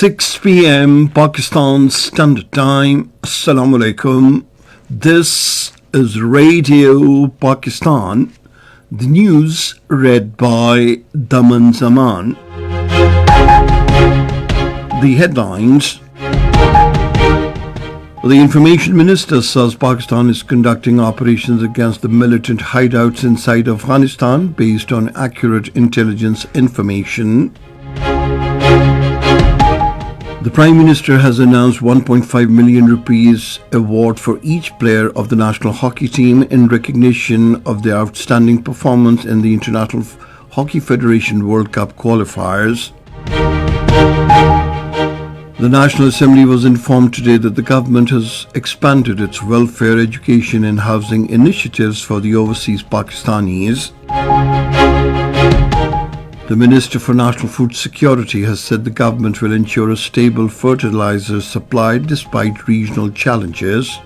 6 p.m. Pakistan Standard Time. Assalamu alaikum. This is Radio Pakistan. The news read by Daman Zaman. The headlines. The Information Minister says Pakistan is conducting operations against the militant hideouts inside Afghanistan based on accurate intelligence information. The Prime Minister has announced 1.5 million rupees award for each player of the national hockey team in recognition of their outstanding performance in the International Hockey Federation World Cup qualifiers. The National Assembly was informed today that the government has expanded its welfare, education and housing initiatives for the overseas Pakistanis. The Minister for National Food Security has said the government will ensure a stable fertilizer supply despite regional challenges.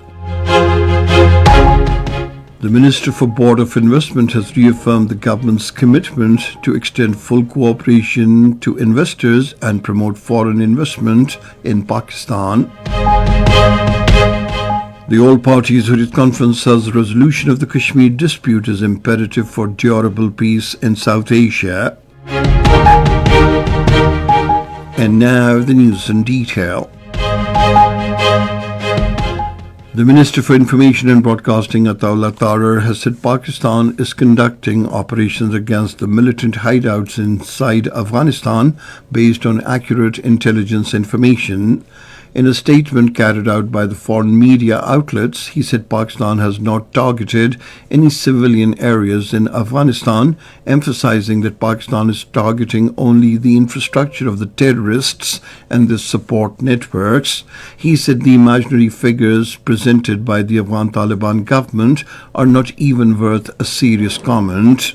The Minister for Board of Investment has reaffirmed the government's commitment to extend full cooperation to investors and promote foreign investment in Pakistan. The All Parties Hurriyat Conference says resolution of the Kashmir dispute is imperative for durable peace in South Asia. And now the news in detail. The Minister for Information and Broadcasting Ataullah Tarar has said Pakistan is conducting operations against the militant hideouts inside Afghanistan based on accurate intelligence information. In a statement carried out by the foreign media outlets, he said Pakistan has not targeted any civilian areas in Afghanistan, emphasizing that Pakistan is targeting only the infrastructure of the terrorists and their support networks. He said the imaginary figures presented by the Afghan Taliban government are not even worth a serious comment.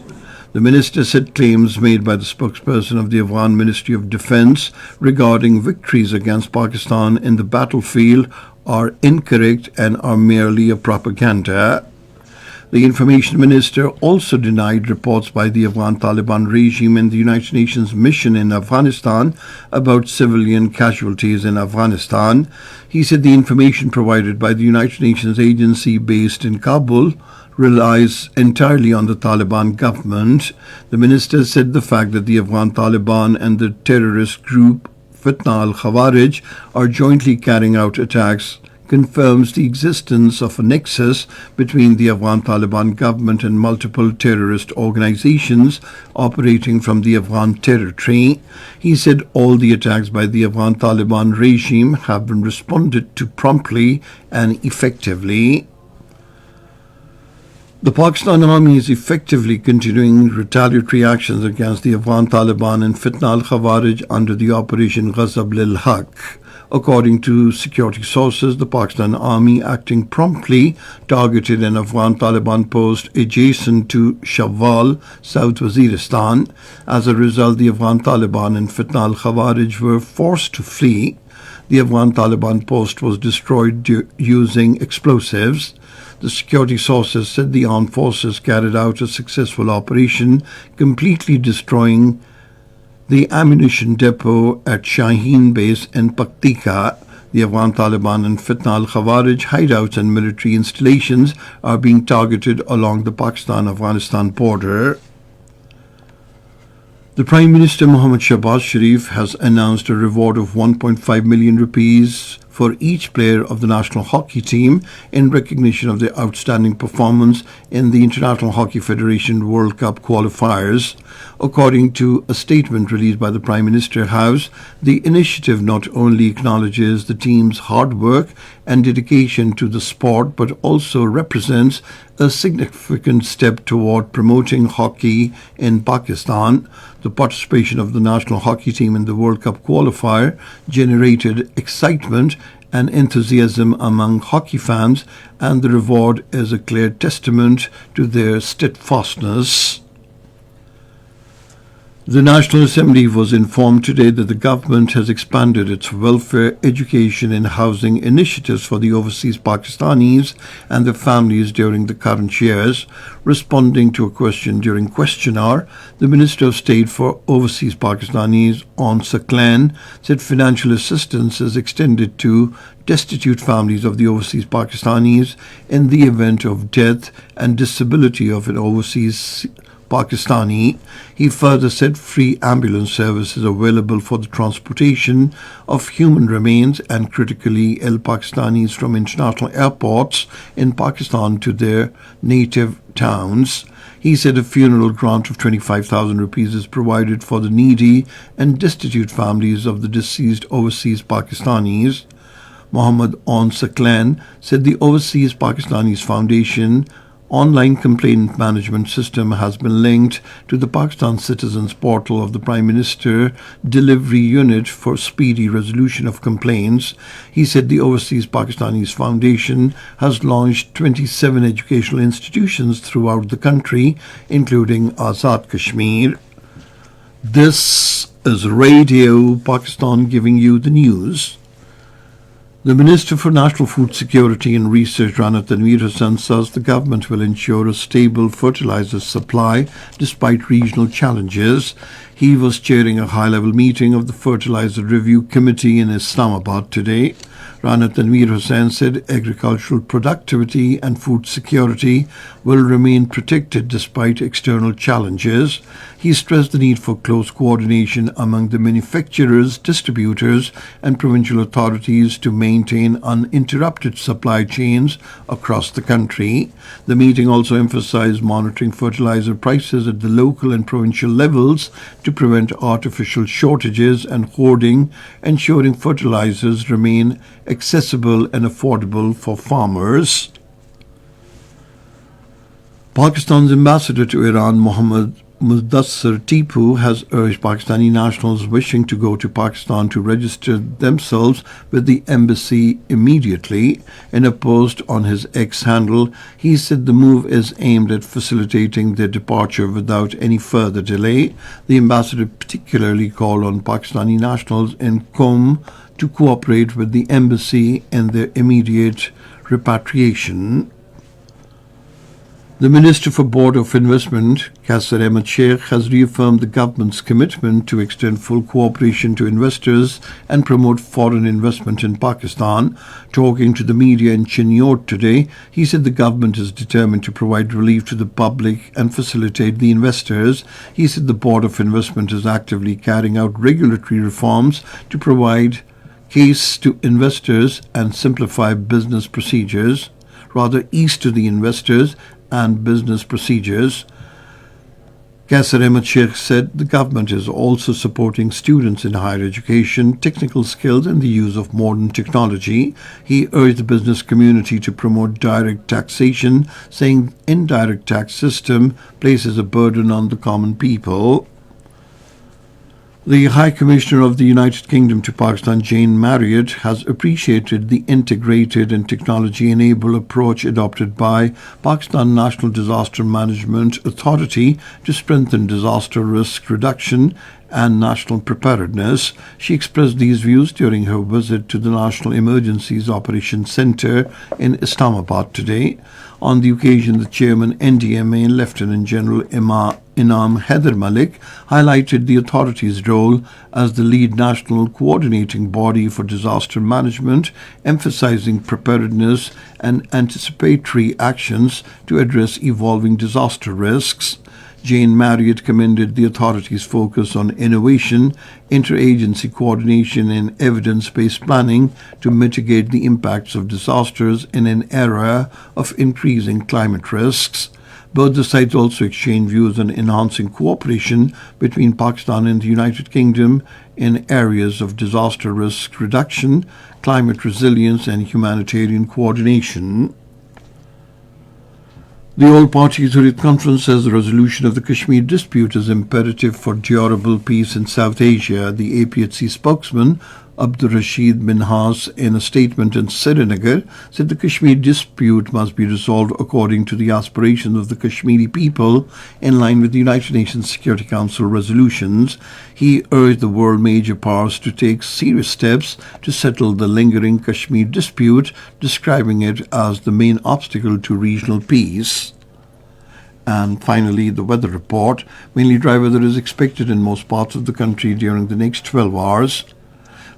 The minister said claims made by the spokesperson of the Afghan Ministry of Defence regarding victories against Pakistan in the battlefield are incorrect and are merely a propaganda. The Information Minister also denied reports by the Afghan Taliban regime and the United Nations mission in Afghanistan about civilian casualties in Afghanistan. He said the information provided by the United Nations agency based in Kabul relies entirely on the Taliban government. The minister said the fact that the Afghan Taliban and the terrorist group Fitna al-Khawarij are jointly carrying out attacks confirms the existence of a nexus between the Afghan Taliban government and multiple terrorist organizations operating from the Afghan territory. He said all the attacks by the Afghan Taliban regime have been responded to promptly and effectively. The Pakistan Army is effectively continuing retaliatory actions against the Afghan Taliban and Fitna al-Khawarij under the Operation Ghazab lil Haq. According to security sources, the Pakistan Army, acting promptly, targeted an Afghan Taliban post adjacent to Shawwal, South Waziristan. As a result, the Afghan Taliban and Fitna al-Khawarij were forced to flee. The Afghan Taliban post was destroyed using explosives. The security sources said the armed forces carried out a successful operation, completely destroying the ammunition depot at Shaheen Base in Paktika. The Afghan Taliban and Fitna al-Khawarij hideouts and military installations are being targeted along the Pakistan-Afghanistan border. The Prime Minister Mohammad Shahbaz Sharif has announced a reward of 1.5 million rupees for each player of the national hockey team in recognition of their outstanding performance in the International Hockey Federation World Cup qualifiers. According to a statement released by the Prime Minister House, the initiative not only acknowledges the team's hard work and dedication to the sport, but also represents a significant step toward promoting hockey in Pakistan. The participation of the national hockey team in the World Cup qualifier generated excitement and enthusiasm among hockey fans, and the reward is a clear testament to their steadfastness. The National Assembly was informed today that the government has expanded its welfare, education and housing initiatives for the overseas Pakistanis and their families during the current years. Responding to a question during question hour, the Minister of State for Overseas Pakistanis, Saklan, said financial assistance is extended to destitute families of the overseas Pakistanis in the event of death and disability of an overseas Pakistani. He further said free ambulance service is available for the transportation of human remains and critically ill Pakistanis from international airports in Pakistan to their native towns. He said a funeral grant of 25,000 rupees is provided for the needy and destitute families of the deceased overseas Pakistanis. Mohammed Saklan said the Overseas Pakistanis Foundation online complaint management system has been linked to the Pakistan Citizens Portal of the Prime Minister Delivery Unit for speedy resolution of complaints. He said the Overseas Pakistanis Foundation has launched 27 educational institutions throughout the country, including Azad Kashmir. This is Radio Pakistan giving you the news. The Minister for National Food Security and Research, Rana Tanveer Hussain, says the government will ensure a stable fertilizer supply despite regional challenges. He was chairing a high-level meeting of the Fertilizer Review Committee in Islamabad today. Rana Tanveer Hussain said agricultural productivity and food security will remain protected despite external challenges. He stressed the need for close coordination among the manufacturers, distributors and provincial authorities to maintain uninterrupted supply chains across the country. The meeting also emphasized monitoring fertilizer prices at the local and provincial levels to prevent artificial shortages and hoarding, ensuring fertilizers remain accessible and affordable for farmers. Pakistan's ambassador to Iran, Mohammad Mudassir Tipu, has urged Pakistani nationals wishing to go to Pakistan to register themselves with the embassy immediately. In a post on his X handle, he said the move is aimed at facilitating their departure without any further delay. The ambassador particularly called on Pakistani nationals in Qom to cooperate with the embassy in their immediate repatriation. The Minister for Board of Investment, Qasir Ahmed Sheikh, has reaffirmed the government's commitment to extend full cooperation to investors and promote foreign investment in Pakistan. Talking to the media in Chinnor today, he said the government is determined to provide relief to the public and facilitate the investors. He said the Board of Investment is actively carrying out regulatory reforms to provide case to investors and simplify business procedures, ease to the investors and business procedures. Qasir Ahmed Sheikh said the government is also supporting students in higher education, technical skills and the use of modern technology. He urged the business community to promote direct taxation, saying indirect tax system places a burden on the common people. The High Commissioner of the United Kingdom to Pakistan, Jane Marriott, has appreciated the integrated and technology-enabled approach adopted by Pakistan National Disaster Management Authority to strengthen disaster risk reduction and national preparedness. She expressed these views during her visit to the National Emergencies Operations Centre in Islamabad today. On the occasion, the chairman NDMA, Lieutenant General Inam Haider Malik, highlighted the authority's role as the lead national coordinating body for disaster management, emphasizing preparedness and anticipatory actions to address evolving disaster risks. Jane Marriott commended the authority's focus on innovation, interagency coordination and evidence-based planning to mitigate the impacts of disasters in an era of increasing climate risks. Both the sides also exchanged views on enhancing cooperation between Pakistan and the United Kingdom in areas of disaster risk reduction, climate resilience and humanitarian coordination. The All-Party Zurich Conference says the resolution of the Kashmir dispute is imperative for durable peace in South Asia. The APHC spokesman, Abdur Rashid Minhas, in a statement in Srinagar, said the Kashmir dispute must be resolved according to the aspirations of the Kashmiri people in line with the United Nations Security Council resolutions. He urged the world major powers to take serious steps to settle the lingering Kashmir dispute, describing it as the main obstacle to regional peace. And finally, the weather report. Mainly dry weather is expected in most parts of the country during the next 12 hours.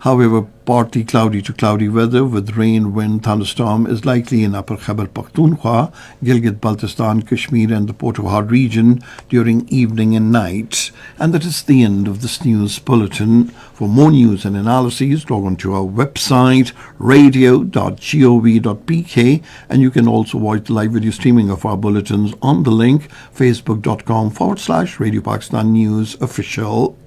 However, partly cloudy to cloudy weather with rain, wind, thunderstorm is likely in Upper Khyber Pakhtunkhwa, Gilgit-Baltistan, Kashmir and the Potawar region during evening and night. And that is the end of this news bulletin. For more news and analyses, log on to our website radio.gov.pk, and you can also watch the live video streaming of our bulletins on the link facebook.com/Radio Pakistan News Official.